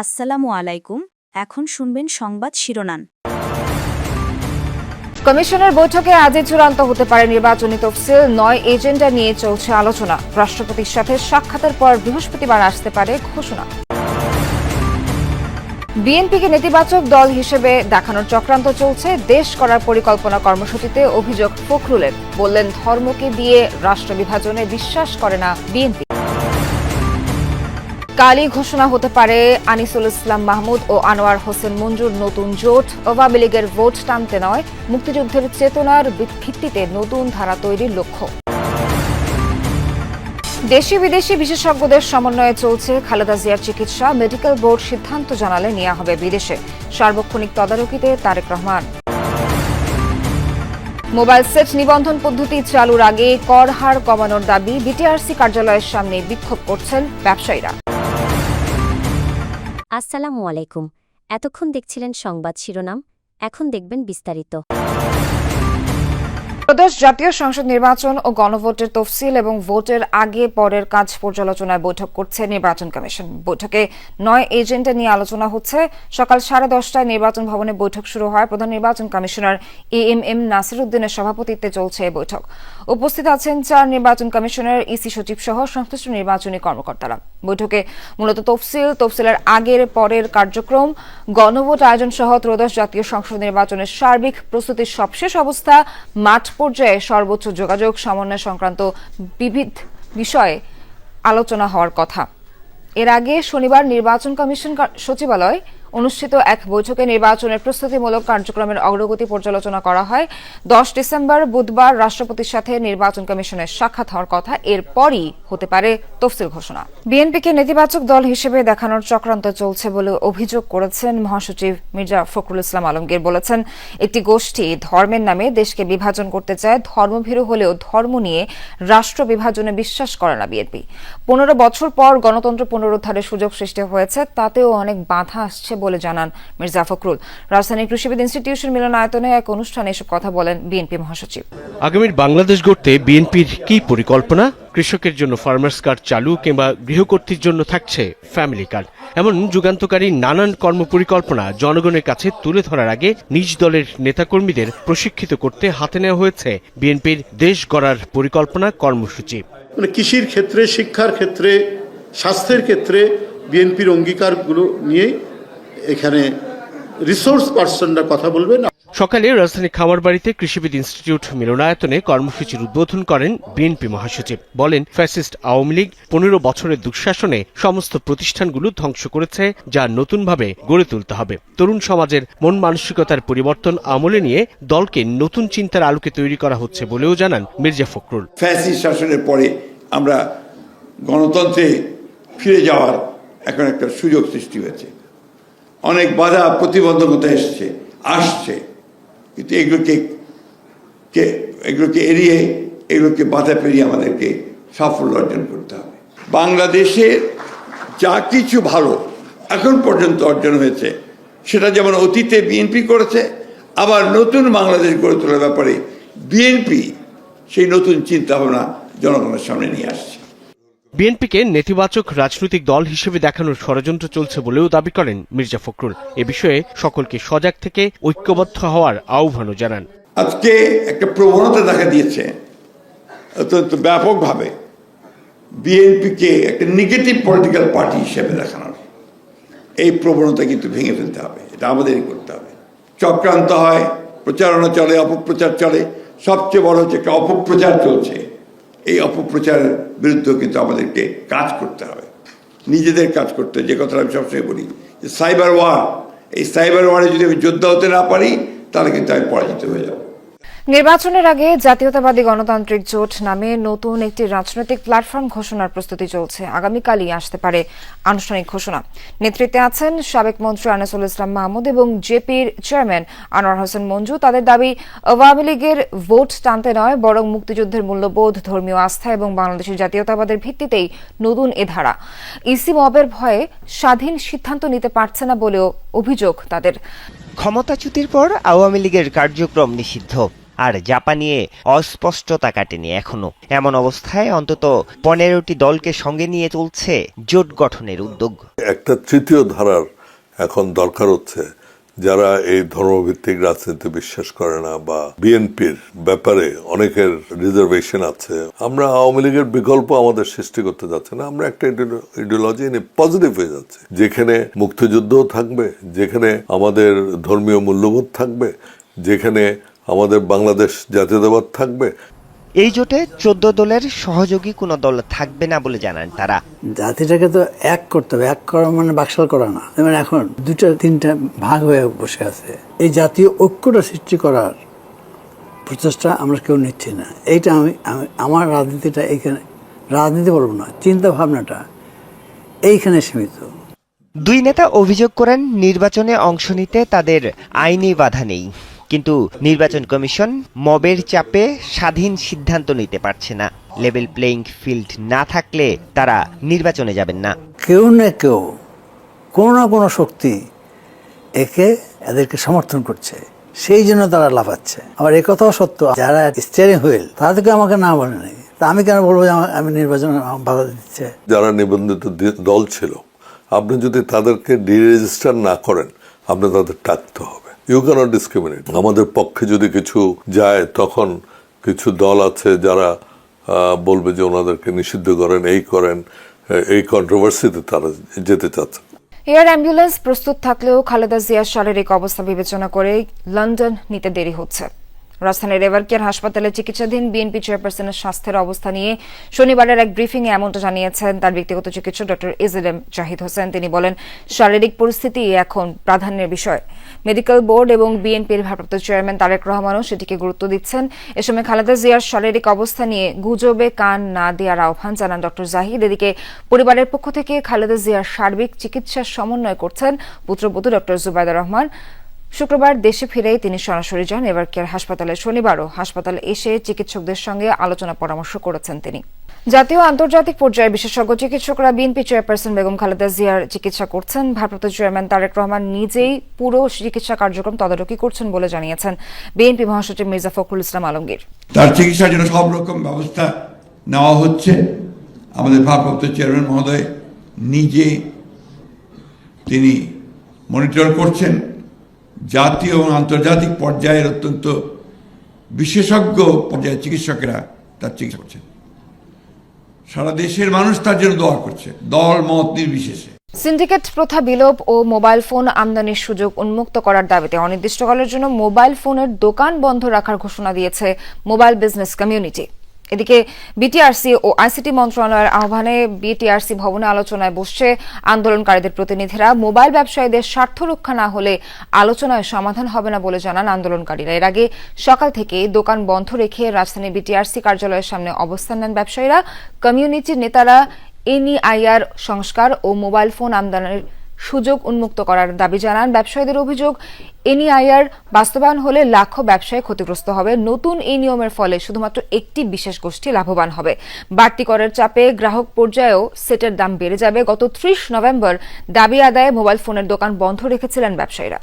আসসালামু আলাইকুম। এখন শুনবেন সংবাদ শিরোনাম। কমিশনের বৈঠকে আজই চূড়ান্ত হতে পারে নির্বাচনী তফসিল। ৯ এজেন্ডা নিয়ে চলছে আলোচনা। রাষ্ট্রপতির সাথে সাক্ষাতের পর বৃহস্পতিবার আসতে পারে ঘোষণা। বিএনপিকে নেতিবাচক দল হিসেবে দেখানোর চক্রান্ত চলছে। দেশ করার পরিকল্পনা কর্মসূচিতে অভিযোগ ফখরুলের। বললেন, ধর্মকে দিয়ে রাষ্ট্র বিভাজনে বিশ্বাস করে না বিএনপি। কালই ঘোষণা হতে পারে আনিসুল ইসলাম মাহমুদ ও আনোয়ার হোসেন মঞ্জুর নতুন জোট। আওয়ামী লীগের ভোট টানতে নয়, মুক্তিযুদ্ধের চেতনার ভিত্তিতে নতুন ধারা তৈরির লক্ষ্য। দেশি বিদেশি বিশেষজ্ঞদের সমন্বয়ে চলছে খালেদা জিয়ার চিকিৎসা। মেডিকেল বোর্ড সিদ্ধান্ত জানালে নেওয়া হবে বিদেশে। সার্বক্ষণিক তদারকিতে তারেক রহমান। মোবাইল সেট নিবন্ধন পদ্ধতি চালুর আগে কর হার কমানোর দাবি। বিটিআরসি কার্যালয়ের সামনে বিক্ষোভ করছেন ব্যবসায়ীরা। আসসালামু আলাইকুম। এতক্ষণ দেখছিলেন সংবাদ শিরোনাম, এখন দেখবেন বিস্তারিত। ত্রয়োদশ জাতীয় সংসদ নির্বাচন ও গণভোটের তফসিল এবং ভোটের আগে পরের কাজ পর্যালোচনায় বৈঠক করছে নির্বাচন কমিশন। বৈঠকে ৯ এজেন্ডা নিয়ে আলোচনা হচ্ছে। সকাল 10:30টায় নির্বাচন ভবনে বৈঠক শুরু হয়। প্রধান নির্বাচন কমিশনার এএমএম নাসির উদ্দিনের সভাপতিত্বে চলছে এই বৈঠক। উপস্থিত আছেন ৪ নির্বাচন কমিশনের ইসি সচিব সহ সংশ্লিষ্ট নির্বাচনী কর্মকর্তারা। বৈঠকে মূলত তফসিলের আগের পরের কার্যক্রম, গণভোট আয়োজন সহ ত্রয়োদশ জাতীয় সংসদ নির্বাচনের সার্বিক প্রস্তুতির সবশেষ অবস্থা, মাঠ পর্যায়ে সর্বোচ্চ যোগাযোগ সমন্বয় সংক্রান্ত বিবিধ বিষয়ে আলোচনা হওয়ার কথা। এর আগে শনিবার নির্বাচন কমিশন সচিবালয় অনুষ্ঠিত এক বৈঠকে নির্বাচনের প্রস্তুতিমূলক কার্যক্রমের অগ্রগতি পর্যালোচনা করা হয়। 10 ডিসেম্বর বুধবার রাষ্ট্রপতির সাথে নির্বাচন কমিশনের সাক্ষাৎ হওয়ার কথা। এরপরই হতে পারে তফসিল ঘোষণা। বিএনপিকে নেতিবাচক দল হিসেবে দেখানোর চক্রান্ত চলছে বলে অভিযোগ করেছেন মহাসচিব মির্জা ফখরুল ইসলাম আলমগীর। বলেছেন, একটি গোষ্ঠী ধর্মের নামে দেশকে বিভাজন করতে চায়। ধর্মভীরু হলেও ধর্ম নিয়ে রাষ্ট্র বিভাজনে বিশ্বাস করে না বিএনপি। 15 বছর পর গণতন্ত্র পুনরুদ্ধারের সুযোগ সৃষ্টি হয়েছে, তাতেও অনেক বাধা আসছে বলে জানান মির্জা ফখরুল। রাজধানীর কৃষিবিদ ইনস্টিটিউশন মিলনায়তনে এক অনুষ্ঠানে এসব কথা বলেন বিএনপি মহাসচিব। আগামীর বাংলাদেশ গড়তে বিএনপির কি পরিকল্পনা? কৃষকের জন্য ফার্মার্স কার্ড চালু কিংবা গৃহকর্তীর জন্য থাকছে ফ্যামিলি কার্ড, এমন যুগান্তকারী নানান কর্মপরিকল্পনা জনগণের কাছে তুলে ধরার আগে নিজ দলের নেতাকর্মীদের প্রশিক্ষিত করতে হাতে নেওয়া হয়েছে বিএনপির দেশ গড়ার পরিকল্পনা কর্মসূচি। কৃষির ক্ষেত্রে, শিক্ষার ক্ষেত্রে, স্বাস্থ্যের ক্ষেত্রে বিএনপির অঙ্গীকারগুলো নিয়ে এখানে রিসোর্স পার্সনরা কথা বলবেন। সকালে রাজধানী খামারবাড়িতে কৃষিবিদ ইনস্টিটিউট মিলনায়তনে কর্মসূচির উদ্বোধন করেন বিএনপি মহাসচিব। বলেন, ফ্যাসিস্ট আওয়ামী লীগ 15 বছরের দুঃশাসনে সমস্ত প্রতিষ্ঠানগুলো ধ্বংস করেছে, যা নতুনভাবে গড়ে তুলতে হবে। তরুণ সমাজের মন মানসিকতার পরিবর্তন আমলে নিয়ে দলকে নতুন চিন্তার আলোকে তৈরি করা হচ্ছে বলেও জানান মির্জা ফখরুল। ফ্যাসিস্ট শাসনের পরে আমরা গণতন্ত্রে ফিরে যাওয়ার এখন একটা সুযোগ সৃষ্টি হয়েছে। অনেক বাধা প্রতিবন্ধকতা আসছে, কিন্তু এগুলোকে এড়িয়ে, এগুলোকে বাধা পেরিয়ে আমাদেরকে সাফল্য অর্জন করতে হবে। বাংলাদেশের যা কিছু ভালো এখন পর্যন্ত অর্জন হয়েছে, সেটা যেমন অতীতে বিএনপি করেছে, আবার নতুন বাংলাদেশ গড়ে তোলার ব্যাপারে বিএনপি সেই নতুন চিন্তা ভাবনা জনগণের সামনে নিয়ে আসছে। বিএনপিকে নেতিবাচক রাজনৈতিক দল হিসেবে দেখানোর ষড়যন্ত্র চলছে বলেও দাবি করেন মির্জা ফখরুল। এ বিষয়ে সকলকে সজাগ থেকে ঐক্যবদ্ধ হওয়ার আহ্বানও জানান। আজকে একটা প্রবণতা দেখা দিয়েছে অত্যন্ত ব্যাপকভাবে বিএনপিকে একটা নেগেটিভ পলিটিক্যাল পার্টি হিসেবে দেখানোর। এই প্রবণতা কিন্তু ভেঙে ফেলতে হবে, এটা আমাদেরই করতে হবে। চক্রান্ত হয়, প্রচারণা চলে, অপপ্রচার চলে। সবচেয়ে বড় হচ্ছে একটা অপপ্রচার চলছে। এই অপপ্রচারের বিরুদ্ধে কিন্তু আমাদেরকে কাজ করতে হবে, নিজেদের কাজ করতে হবে। যে কথাটা আমি সবসময় বলি, যে সাইবার ওয়ার, এই সাইবার ওয়ারে যদি আমি যোদ্ধা হতে না পারি, তাহলে কিন্তু আমি পরাজিত হয়ে যাব। নির্বাচনের আগে জাতীয়তাবাদী গণতান্ত্রিক জোট নামে নতুন একটি রাজনৈতিক প্ল্যাটফর্ম ঘোষণার প্রস্তুতি চলছে। আগামীকালই আসতে পারে আনুষ্ঠানিক ঘোষণা। নেতৃত্বে আছেন সাবেক মন্ত্রী আনিসুল ইসলাম মাহমুদ এবং জেপির চেয়ারম্যান আনোয়ার হোসেন মঞ্জু। তাদের দাবি, আওয়ামী লীগের ভোট টানতে নয়, বরং মুক্তিযুদ্ধের মূল্যবোধ, ধর্মীয় আস্থা এবং বাংলাদেশের জাতীয়তাবাদের ভিত্তিতেই নতুন এ ধারা। ইসি মবের ভয়ে স্বাধীন সিদ্ধান্ত নিতে পারছে না বলেও অভিযোগ তাদের। ক্ষমতাচ্যুতির পর আওয়ামী লীগের কার্যক্রম নিষিদ্ধ, আর জাপা নিয়ে অস্পষ্টতা কাটেনি এখনো। এমন অবস্থায় অন্তত 15টি দলকে সঙ্গে নিয়ে চলছে জোট গঠনের উদ্যোগ। একটা তৃতীয় ধারার এখন দরকার হচ্ছে, যারা এই ধর্মভিত্তিক রাজনীতি বিশ্বাস করে না বা বিএনপির ব্যাপারে অনেকের রিজার্ভেশন আছে। আমরা আওয়ামী লীগের বিকল্প আমাদের সৃষ্টি করতে যাচ্ছে না, আমরা একটা ইডিওলজি নিয়ে পজিটিভ হয়ে যাচ্ছে, যেখানে মুক্তিযুদ্ধও থাকবে, যেখানে আমাদের ধর্মীয় মূল্যবোধ থাকবে, যেখানে আমাদের বাংলাদেশ জাতীয়তাবাদ থাকবে। এই জোটে 14 দলের সহযোগী কোনো দল থাকবে না বলে জানান তারা। জাতিটাকে তো এক করতে হবে, এক করা মানে বাকশাল করা না। মানে এখন 2-3টা ভাগ হয়ে বসে আছে। এই জাতীয় ঐক্যটা সৃষ্টি করার প্রচেষ্টা আমরা কেউ নিচ্ছি না। এইটা আমি আমার রাজনীতিটা এইখানে, রাজনীতি বলবো না, চিন্তা ভাবনাটা এইখানে সীমিত। দুই নেতা অভিযোগ করেন নির্বাচনে অংশ নিতে তাদের আইনি বাধা নেই, কিন্তু নির্বাচন কমিশন মবের চাপে স্বাধীন সিদ্ধান্ত নিতে পারছে না। লেভেল প্লেইং ফিল্ড না থাকলে তারা নির্বাচনে যাবেন না। কেউ না কেউ, কোনো না কোনো শক্তি এদেরকে সমর্থন করছে, সেই জন্য তারা লাফাচ্ছে। আবার এই কথাও সত্য, যারা স্টিয়ারিং হুইল তারা তো আমাকে না বলে নাই, তা আমি কেন বলবো যে আমি নির্বাচনে বাধা দিচ্ছে? যারা নিবন্ধিত দল ছিল, আপনি যদি তাদেরকে ডিরেজিস্টার না করেন, আপনি তাদের টাকতে হবে। You cannot discriminate. আমাদের পক্ষে যদি কিছু যায়, তখন কিছু দল আছে যারা বলবে যে ওনাদেরকে নিষিদ্ধ করেন, এই কন্ট্রোভার্সিতে তারা যেতে চাচ্ছে। এয়ার অ্যাম্বুলেন্স প্রস্তুত থাকলেও খালেদা জিয়ার শারীরিক অবস্থা বিবেচনা করে লন্ডন নিতে দেরি হচ্ছে। রাজধানীর এভারকেয়ার হাসপাতালে চিকিৎসাধীন বিএনপি চেয়ারপারসনের স্বাস্থ্যের অবস্থা নিয়ে শনিবারের এক ব্রিফিংয়ে এমনটা জানিয়েছেন তার ব্যক্তিগত চিকিৎসক ডক্টর এজএলএম জাহিদ হোসেন। তিনি বলেন, শারীরিক পরিস্থিতি এখন প্রাধান্যের বিষয়। মেডিকেল বোর্ড এবং বিএনপির ভারপ্রাপ্ত চেয়ারম্যান তারেক রহমানও সেটিকে গুরুত্ব দিচ্ছেন। এ সময় খালেদা জিয়ার শারীরিক অবস্থা নিয়ে গুজবে কান না দেওয়ার আহ্বান জানান ডক্টর জাহিদ। এদিকে পরিবারের পক্ষ থেকে খালেদা জিয়ার সার্বিক চিকিৎসার সমন্বয় করছেন পুত্রবধূ ডক্টর জুবাইদা রহমান। শুক্রবার দেশে ফিরেই তিনি সরাসরি যান এভারকেয়ার হাসপাতালে। শনিবারও হাসপাতালে এসে চিকিৎসকদের সঙ্গে আলোচনা পরামর্শ করেছেন তিনি। জাতীয় আন্তর্জাতিক পর্যায়ে বিশেষজ্ঞ চিকিৎসকরা বিএনপি চেয়ারপারসন বেগম খালেদা জিয়ার চিকিৎসা করছেন। ভারপ্রাপ্ত চেয়ারম্যান তারেক রহমান নিজেই পুরো চিকিৎসা কার্যক্রম তদারকি করছেন বলে জানিয়েছেন বিএনপি মহাসচিব মির্জা ফখরুল ইসলাম আলমগীর। তার চিকিৎসার জন্য সব রকম ব্যবস্থা নেওয়া হচ্ছে। আমাদের ভারপ্রাপ্ত চেয়ারম্যান মহোদয় নিজে তিনি মনিটর করছেন। জাতীয় এবং আন্তর্জাতিক পর্যায়ের অত্যন্ত বিশেষজ্ঞ পর্যায়ের চিকিৎসকেরা তার চিকিৎসা করছেন। সারা দেশের মানুষ তার জন্য দোয়া করছে, দল মত নির্বিশেষে। সিন্ডিকেট প্রথা বিলোপ ও মোবাইল ফোন আমদানির সুযোগ উন্মুক্ত করার দাবিতে অনির্দিষ্টকালের জন্য মোবাইল ফোনের দোকান বন্ধ রাখার ঘোষণা দিয়েছে মোবাইল বিজনেস কমিউনিটি। এদিকে বিটিআরসি ও আইসিটি মন্ত্রণালয়ের আহ্বানে বিটিআরসি ভবনে আলোচনায় বসছে আন্দোলনকারীদের প্রতিনিধিরা। মোবাইল ব্যবসায়ীদের স্বার্থ রক্ষা না হলে আলোচনায় সমাধান হবে না বলে জানান আন্দোলনকারীরা। এর আগে সকাল থেকে দোকান বন্ধ রেখে রাজধানীর বিটিআরসি কার্যালয়ের সামনে অবস্থান নেন ব্যবসায়ীরা। কমিউনিটির নেতারা এনইআইআর সংস্কার ও মোবাইল ফোন আমদানির সুযোগ উন্মুক্ত করার দাবি জানান। ব্যবসায়ীদের অভিযোগ, এনইআইআর বাস্তবায়ন হলে লাখো ব্যবসায়ী ক্ষতিগ্রস্ত হবে। নতুন এই নিয়মের ফলে শুধুমাত্র একটি বিশেষ গোষ্ঠী লাভবান হবে। বাড়তি করের চাপে গ্রাহক পর্যায়েও সেটের দাম বেড়ে যাবে। গত 30 নভেম্বর দাবি আদায়ে মোবাইল ফোনের দোকান বন্ধ রেখেছিলেন ব্যবসায়ীরা।